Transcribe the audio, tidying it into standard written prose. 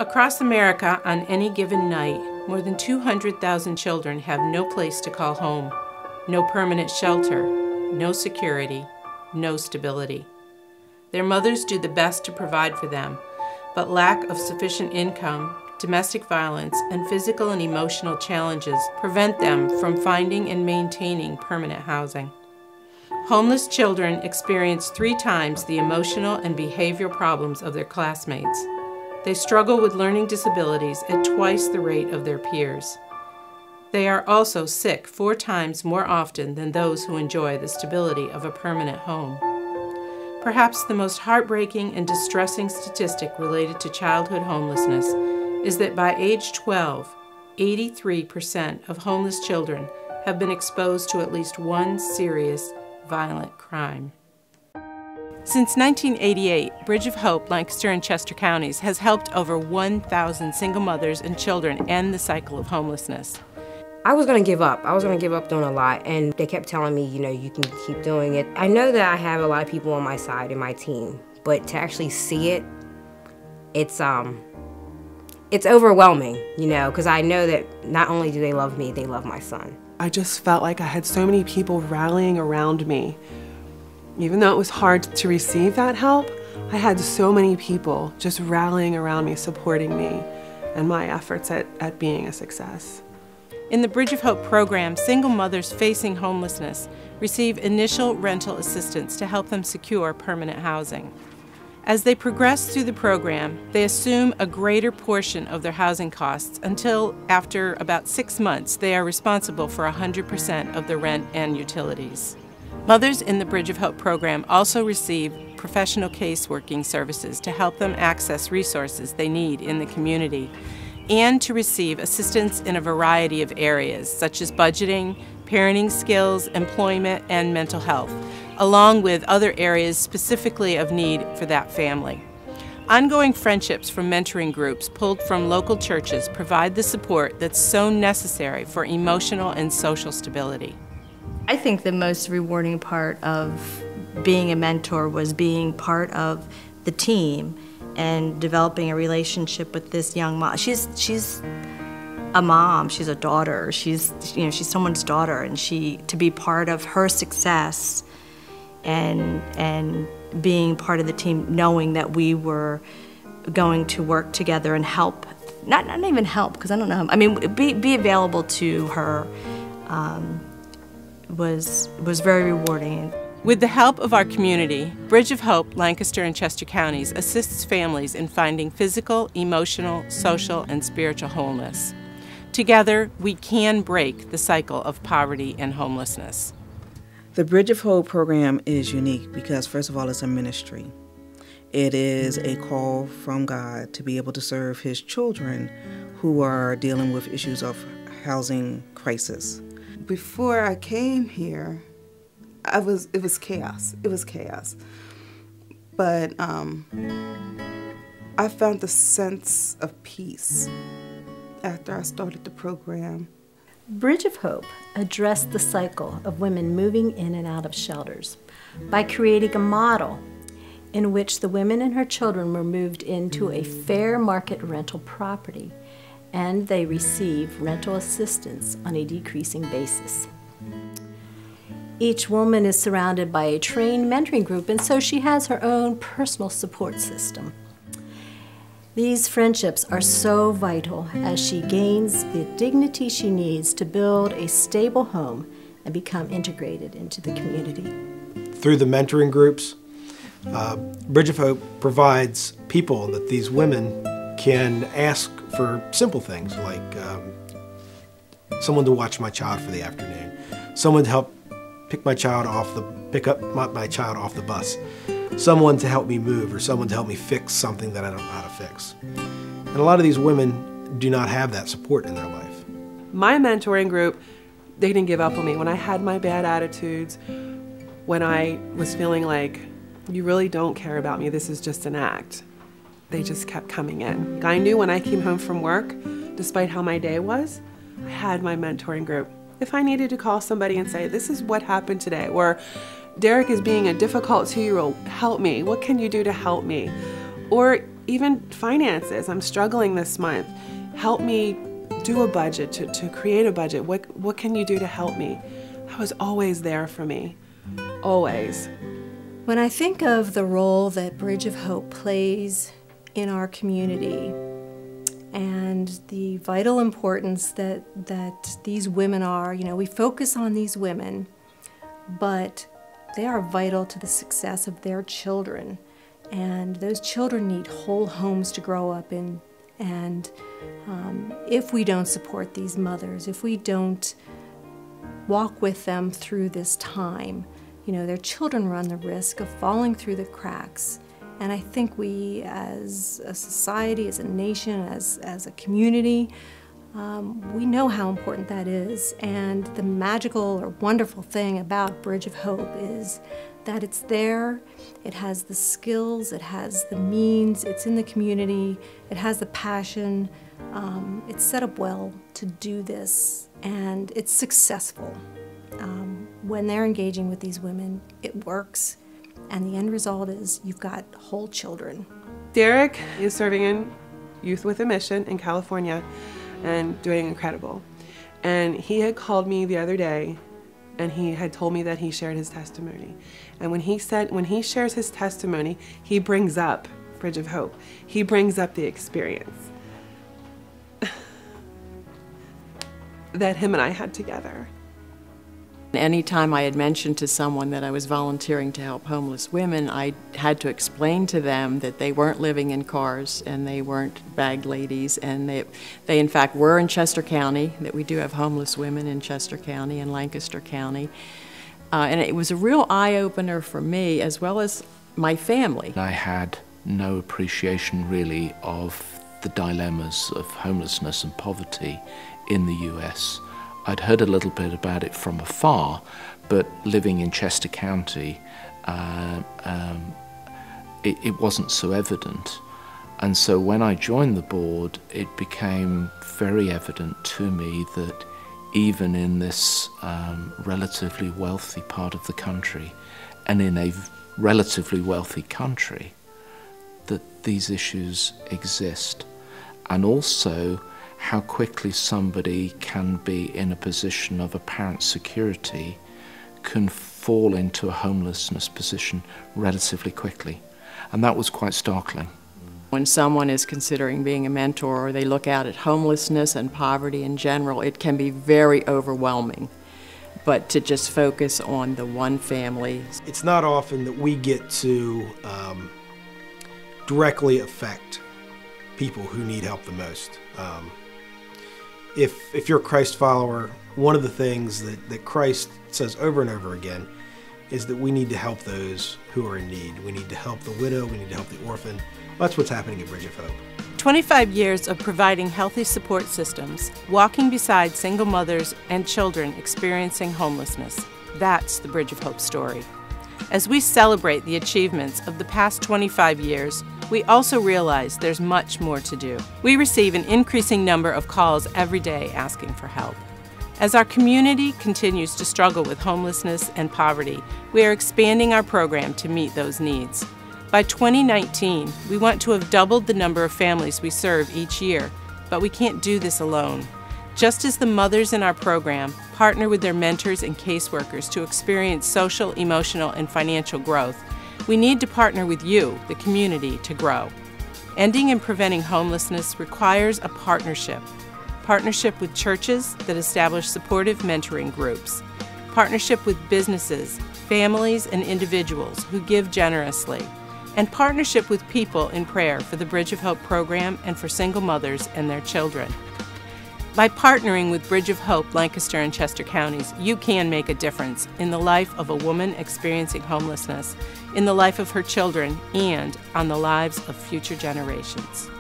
Across America, on any given night, more than 200,000 children have no place to call home, no permanent shelter, no security, no stability. Their mothers do the best to provide for them, but lack of sufficient income, domestic violence, and physical and emotional challenges prevent them from finding and maintaining permanent housing. Homeless children experience 3 times the emotional and behavioral problems of their classmates. They struggle with learning disabilities at twice the rate of their peers. They are also sick 4 times more often than those who enjoy the stability of a permanent home. Perhaps the most heartbreaking and distressing statistic related to childhood homelessness is that by age 12, 83% of homeless children have been exposed to at least one serious, violent crime. Since 1988, Bridge of Hope, Lancaster and Chester Counties has helped over 1,000 single mothers and children end the cycle of homelessness. I was going to give up. I was going to give up doing a lot, and they kept telling me, you know, you can keep doing it. I know that I have a lot of people on my side in my team, but to actually see it, it's overwhelming, you know, because I know that not only do they love me, they love my son. I just felt like I had so many people rallying around me. Even though it was hard to receive that help, I had so many people just rallying around me, supporting me, and my efforts at being a success. In the Bridge of Hope program, single mothers facing homelessness receive initial rental assistance to help them secure permanent housing. As they progress through the program, they assume a greater portion of their housing costs until, after about 6 months, they are responsible for 100% of the rent and utilities. Mothers in the Bridge of Hope program also receive professional caseworking services to help them access resources they need in the community and to receive assistance in a variety of areas such as budgeting, parenting skills, employment, and mental health, along with other areas specifically of need for that family. Ongoing friendships from mentoring groups pulled from local churches provide the support that's so necessary for emotional and social stability. I think the most rewarding part of being a mentor was being part of the team and developing a relationship with this young mom. She's a mom, she's a daughter, she's someone's daughter, and to be part of her success and being part of the team, knowing that we were going to work together and help, not even help, because I don't know, I mean, be available to her, was very rewarding. With the help of our community, Bridge of Hope, Lancaster and Chester Counties assists families in finding physical, emotional, social, and spiritual wholeness. Together, we can break the cycle of poverty and homelessness. The Bridge of Hope program is unique because, first of all, it's a ministry. It is a call from God to be able to serve His children who are dealing with issues of housing crisis. Before I came here, it was chaos. It was chaos. But I found a sense of peace after I started the program. Bridge of Hope addressed the cycle of women moving in and out of shelters by creating a model in which the women and her children were moved into a fair market rental property, and they receive rental assistance on a decreasing basis. Each woman is surrounded by a trained mentoring group, and so she has her own personal support system. These friendships are so vital as she gains the dignity she needs to build a stable home and become integrated into the community. Through the mentoring groups, Bridge of Hope provides people that these women can ask for simple things like someone to watch my child for the afternoon, someone to help pick up my child off the bus, someone to help me move, or someone to help me fix something that I don't know how to fix. And a lot of these women do not have that support in their life. My mentoring group, they didn't give up on me. When I had my bad attitudes, when I was feeling like, you really don't care about me, this is just an act, they just kept coming in. I knew when I came home from work, despite how my day was, I had my mentoring group. If I needed to call somebody and say, this is what happened today, or Derek is being a difficult 2-year-old, help me, what can you do to help me? Or even finances. I'm struggling this month. Help me do a budget, to create a budget. What can you do to help me? I was always there for me, always. When I think of the role that Bridge of Hope plays in our community and the vital importance that these women are, we focus on these women, but they are vital to the success of their children. And those children need whole homes to grow up in. And if we don't support these mothers, if we don't walk with them through this time, their children run the risk of falling through the cracks. And I think we as a society, as a nation, as a community, we know how important that is. And the magical or wonderful thing about Bridge of Hope is that it's there, it has the skills, it has the means, it's in the community, it has the passion, it's set up well to do this, and it's successful. When they're engaging with these women, it works, and the end result is you've got whole children. Derek is serving in Youth with a Mission in California and doing incredible. And he had called me the other day, and he had told me that he shared his testimony. And when he shares his testimony, he brings up Bridge of Hope. He brings up the experience that him and I had together. Anytime I had mentioned to someone that I was volunteering to help homeless women, I had to explain to them that they weren't living in cars and they weren't bag ladies, and they in fact were in Chester County, that we do have homeless women in Chester County and Lancaster County. And it was a real eye-opener for me as well as my family. I had no appreciation really of the dilemmas of homelessness and poverty in the US. I'd heard a little bit about it from afar, but living in Chester County, it wasn't so evident. And so when I joined the board, it became very evident to me that even in this relatively wealthy part of the country, and in a relatively wealthy country, that these issues exist. And also how quickly somebody can be in a position of apparent security can fall into a homelessness position relatively quickly. And that was quite startling. When someone is considering being a mentor or they look out at homelessness and poverty in general, it can be very overwhelming. But to just focus on the one family. It's not often that we get to directly affect people who need help the most. If you're a Christ follower, one of the things that Christ says over and over again is that we need to help those who are in need. We need to help the widow, we need to help the orphan. Well, that's what's happening at Bridge of Hope. 25 years of providing healthy support systems, walking beside single mothers and children experiencing homelessness. That's the Bridge of Hope story. As we celebrate the achievements of the past 25 years, we also realize there's much more to do. We receive an increasing number of calls every day asking for help. As our community continues to struggle with homelessness and poverty, we are expanding our program to meet those needs. By 2019, we want to have doubled the number of families we serve each year, but we can't do this alone. Just as the mothers in our program partner with their mentors and caseworkers to experience social, emotional, and financial growth, we need to partner with you, the community, to grow. Ending and preventing homelessness requires a partnership. Partnership with churches that establish supportive mentoring groups. Partnership with businesses, families, and individuals who give generously. And partnership with people in prayer for the Bridge of Hope program and for single mothers and their children. By partnering with Bridge of Hope, Lancaster and Chester Counties, you can make a difference in the life of a woman experiencing homelessness, in the life of her children, and on the lives of future generations.